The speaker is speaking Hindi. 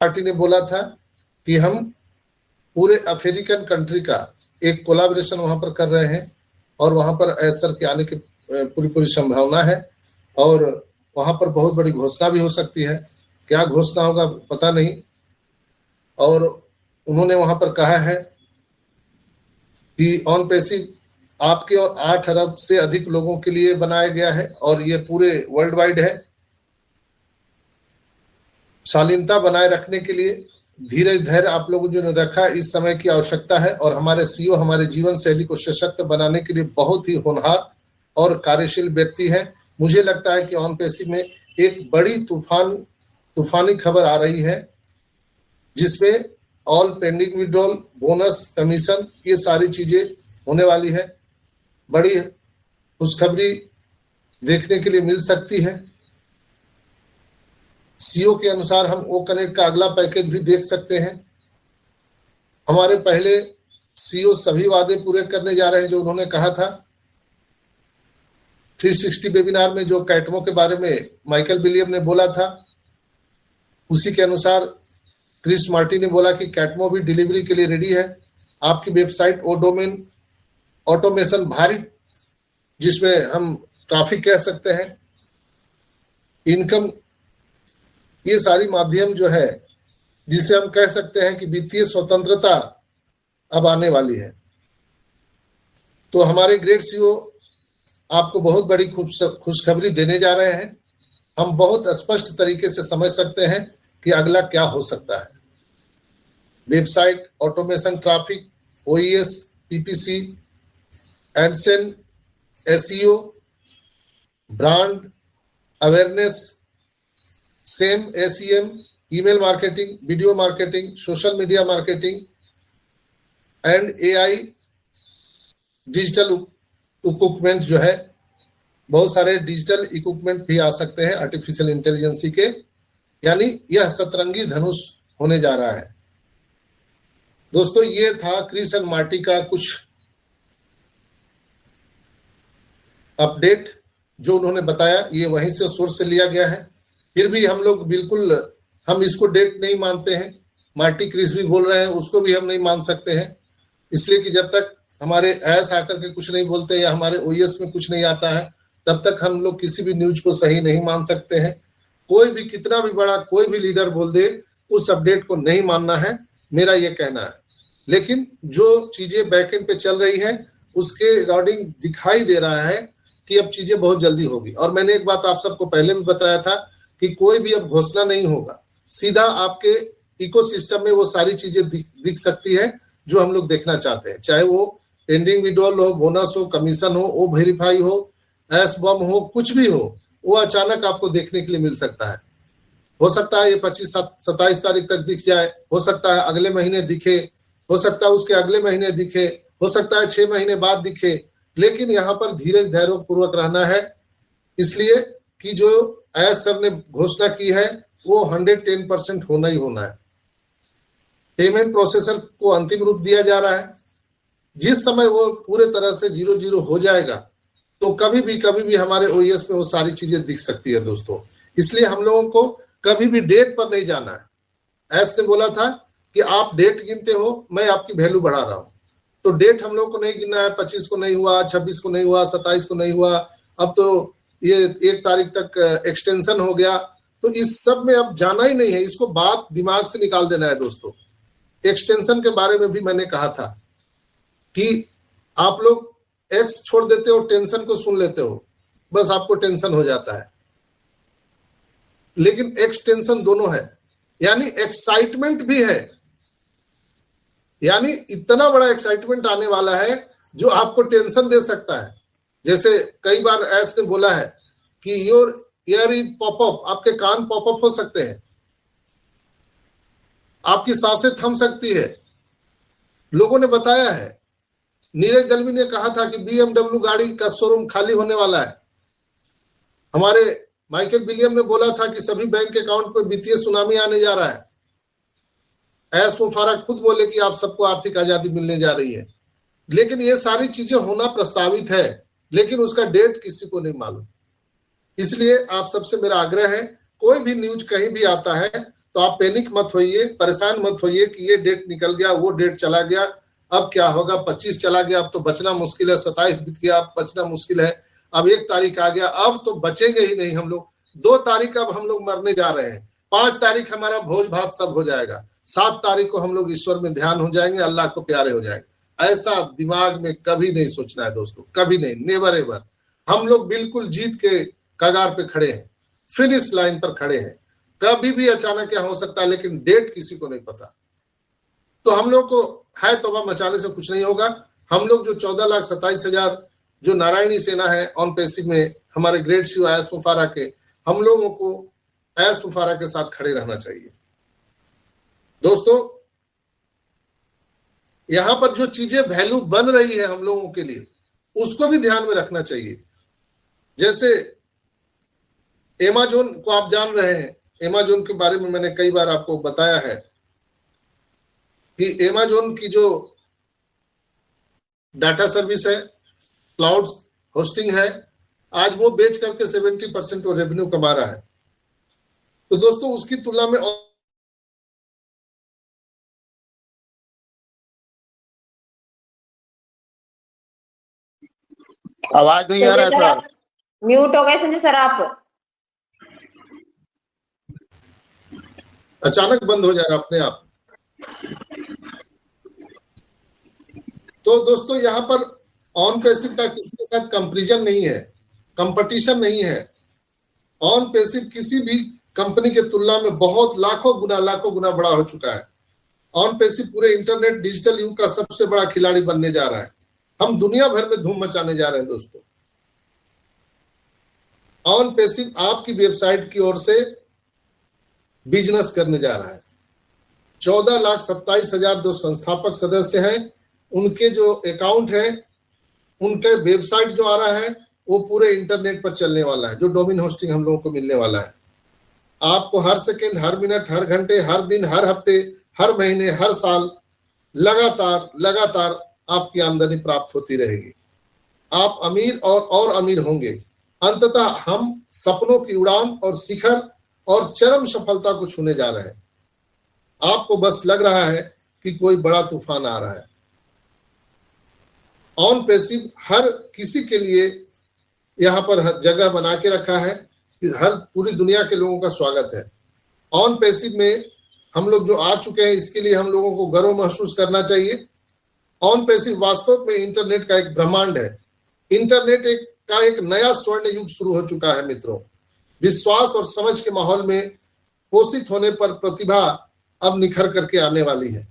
पार्टी ने बोला था कि हम पूरे अफ्रीकन कंट्री का एक कोलैबोरेशन वहां पर कर रहे हैं और वहां पर एसर के आने की पूरी संभावना है और वहां पर बहुत बड़ी घोषणा भी हो सकती है। क्या घोषणा होगा पता नहीं। और उन्होंने वहां पर कहा है कि ऑन पैसिव आपके और 8 अरब से अधिक लोगों के लिए बनाया गया है और ये पूरे वर्ल्ड वाइड है। शालीनता बनाए रखने के लिए धीरज धैर्य आप लोगों जो ने रखा इस समय की आवश्यकता है और हमारे सीईओ हमारे जीवन शैली को सशक्त बनाने के लिए बहुत ही होनहार और कार्यशील व्यक्ति है। मुझे लगता है कि ऑन पैसिव में एक बड़ी तूफानी खबर आ रही है जिसमें all pending withdrawal, bonus, commission ये सारी चीजें होने वाली है। बड़ी खुशखबरी देखने के लिए मिल सकती है। सीईओ के अनुसार हम ओ कनेक्ट का अगला पैकेज भी देख सकते हैं। हमारे पहले सीईओ सभी वादे पूरे करने जा रहे हैं जो उन्होंने कहा था। 360 वेबिनार में जो कैटमो के बारे में माइकल विलियम ने बोला था उसी के अनुसार क्रिस मार्टी ने बोला कि कैटमो भी डिलीवरी के लिए रेडी है। आपकी वेबसाइट ओ डोमेन ऑटोमेशन भारी जिसमें हम ट्रैफिक कह सकते हैं, इनकम, ये सारी माध्यम जो है जिसे हम कह सकते हैं कि वित्तीय स्वतंत्रता अब आने वाली है। तो हमारे ग्रेट सीईओ आपको बहुत बड़ी खुशखबरी देने जा रहे हैं। हम बहुत स्पष्ट तरीके से समझ सकते हैं कि अगला क्या हो सकता है। Website automation, traffic, ओईएस, PPC, AdSense, SEO, brand awareness, same ACM, email marketing, video marketing, social media marketing and AI digital equipment जो है, बहुत सारे डिजिटल इक्विपमेंट भी आ सकते हैं आर्टिफिशियल इंटेलिजेंसी के। यानी यह सतरंगी धनुष होने जा रहा है। दोस्तों ये था क्रिस एंड मार्टी का कुछ अपडेट जो उन्होंने बताया, ये वहीं से सोर्स से लिया गया है। फिर भी हम लोग बिल्कुल हम इसको डेट नहीं मानते हैं। मार्टी क्रिस भी बोल रहे हैं उसको भी हम नहीं मान सकते हैं, इसलिए कि जब तक हमारे एस आकर के कुछ नहीं बोलते या हमारे ओएस में कुछ नहीं आता है तब तक हम लोग किसी भी न्यूज को सही नहीं मान सकते हैं। कोई भी कितना भी बड़ा कोई भी लीडर बोल दे उस अपडेट को नहीं मानना है, मेरा ये कहना है। लेकिन जो चीजें बैकएंड पे चल रही है उसके रिगार्डिंग दिखाई दे रहा है कि अब चीजें बहुत जल्दी होगी। और मैंने एक बात आप सबको पहले भी बताया था कि कोई भी अब घोषणा नहीं होगा, सीधा आपके इकोसिस्टम में वो सारी चीजें दिख सकती है जो हम लोग देखना चाहते हैं। चाहे वो पेंडिंग विड्रॉल हो, बोनस हो, कमीशन हो, ओ वेरीफाई हो, एस बम हो, कुछ भी हो, वो अचानक आपको देखने के लिए मिल सकता है। हो सकता है ये 25-27 तारीख तक दिख जाए, हो सकता है अगले महीने दिखे, हो सकता है उसके अगले महीने दिखे, हो सकता है 6 महीने बाद दिखे। लेकिन यहाँ पर धीरज धैर्य पूर्वक रहना है, इसलिए कि जो एस सर ने घोषणा की है वो 110% होना ही होना है। पेमेंट प्रोसेसर को अंतिम रूप दिया जा रहा है। जिस समय वो पूरे तरह से 0-0 हो जाएगा तो कभी भी हमारे ओएस में वो सारी चीजें दिख सकती है दोस्तों। इसलिए हम लोगों को कभी भी डेट पर नहीं जाना है। एस ने बोला था कि आप डेट गिनते हो, मैं आपकी वैल्यू बढ़ा रहा हूं। तो डेट हम लोग को नहीं गिनना है। 25 को नहीं हुआ, 26 को नहीं हुआ, 27 को नहीं हुआ, अब तो ये 1 तारीख तक एक्सटेंशन हो गया। तो इस सब में अब जाना ही नहीं है, इसको बात दिमाग से निकाल देना है दोस्तों। एक्सटेंशन के बारे में भी मैंने कहा था कि आप लोग एक्स छोड़ देते हो, टेंशन को सुन लेते हो, बस आपको टेंशन हो जाता है। लेकिन एक्सटेंशन दोनों है, यानी एक्साइटमेंट भी है। यानी इतना बड़ा एक्साइटमेंट आने वाला है जो आपको टेंशन दे सकता है। जैसे कई बार एस ने बोला है कि योर ईयर इज पॉपअप, आपके कान पॉपअप हो सकते हैं, आपकी सांसें थम सकती है। लोगों ने बताया है, नीरज दलवी ने कहा था कि BMW गाड़ी का शोरूम खाली होने वाला है। हमारे माइकल विलियम ने बोला था कि सभी बैंक अकाउंट पर वित्तीय सुनामी आने जा रहा है। एस मुफारा खुद बोले कि आप सबको आर्थिक आजादी मिलने जा रही है। लेकिन ये सारी चीजें होना प्रस्तावित है, लेकिन उसका डेट किसी को नहीं मालूम। इसलिए आप सबसे मेरा आग्रह है, कोई भी न्यूज कहीं भी आता है तो आप पैनिक मत होइए, परेशान मत होइए कि ये डेट निकल गया, वो डेट चला गया, अब क्या होगा, 25 चला गया, अब तो बचना मुश्किल है, 27 बीत गया, अब बचना मुश्किल है, अब 1 तारीख आ गया, अब तो बचेंगे ही नहीं हम लोग, 2 तारीख अब हम लोग मरने जा रहे हैं, 5 तारीख हमारा भोज भात सब हो जाएगा, 7 तारीख को हम लोग ईश्वर में ध्यान हो जाएंगे, अल्लाह को प्यारे हो जाएंगे। ऐसा दिमाग में कभी नहीं सोचना है दोस्तों, कभी नहीं, नेवर एवर। हम लोग बिल्कुल जीत के कगार पे खड़े हैं, फिनिश लाइन पर खड़े हैं, कभी भी अचानक क्या हो सकता है, लेकिन डेट किसी को नहीं पता। तो हम लोग को है तौबा मचाने से कुछ नहीं होगा। हम लोग जो 14,27,000 जो नारायणी सेना है ऑन पैसिव में, हमारे ग्रेट शिव आयस मुफारा के, हम लोगों को आयस मुफारा के साथ खड़े रहना चाहिए। दोस्तों यहां पर जो चीजें वैल्यू बन रही है हम लोगों के लिए, उसको भी ध्यान में रखना चाहिए। जैसे अमेज़न को आप जान रहे हैं, अमेज़न के बारे में मैंने कई बार आपको बताया है कि अमेज़न की जो डाटा सर्विस है, क्लाउड होस्टिंग है, आज वो बेच करके 70% वो रेवेन्यू कमा रहा है। तो दोस्तों उसकी तुलना में आवाज नहीं आ रहा है सर, म्यूट हो गए संजय सर आप। अचानक बंद हो जा रहा अपने आप। तो दोस्तों यहाँ पर ऑन पैसिव का किसी के साथ कंपैरिजन नहीं है, कंपटीशन नहीं है। ऑन पैसिव किसी भी कंपनी के तुलना में बहुत लाखों गुना बड़ा हो चुका है। ऑन पैसिव पूरे इंटरनेट डिजिटल युग का सबसे बड़ा खिलाड़ी बनने जा रहा है। हम दुनिया भर में धूम मचाने जा रहे हैं दोस्तों। ऑन पैसिव आपकी वेबसाइट की ओर से बिजनेस करने जा रहा है। 14,27,000 जो संस्थापक सदस्य हैं, उनके जो अकाउंट है, उनके वेबसाइट जो आ रहा है वो पूरे इंटरनेट पर चलने वाला है, जो डोमेन होस्टिंग हम लोगों को मिलने वाला है। आपको हर सेकेंड, हर मिनट, हर घंटे, हर दिन, हर हफ्ते, हर महीने, हर साल लगातार आपकी आमदनी प्राप्त होती रहेगी। आप अमीर और अमीर होंगे। अंततः हम सपनों की उड़ान और शिखर और चरम सफलता को छूने जा रहे हैं। आपको बस लग रहा है कि कोई बड़ा तूफान आ रहा है। ऑन पैसिव हर किसी के लिए यहाँ पर जगह बना के रखा है, हर पूरी दुनिया के लोगों का स्वागत है। ऑन पैसिव में हम लोग जो आ चुके हैं, इसके लिए हम लोगों को गर्व महसूस करना चाहिए। ऑन पैसिव वास्तव में इंटरनेट का एक ब्रह्मांड है। इंटरनेट का एक नया स्वर्ण युग शुरू हो चुका है मित्रों। विश्वास और समझ के माहौल में पोषित होने पर प्रतिभा अब निखर करके आने वाली है।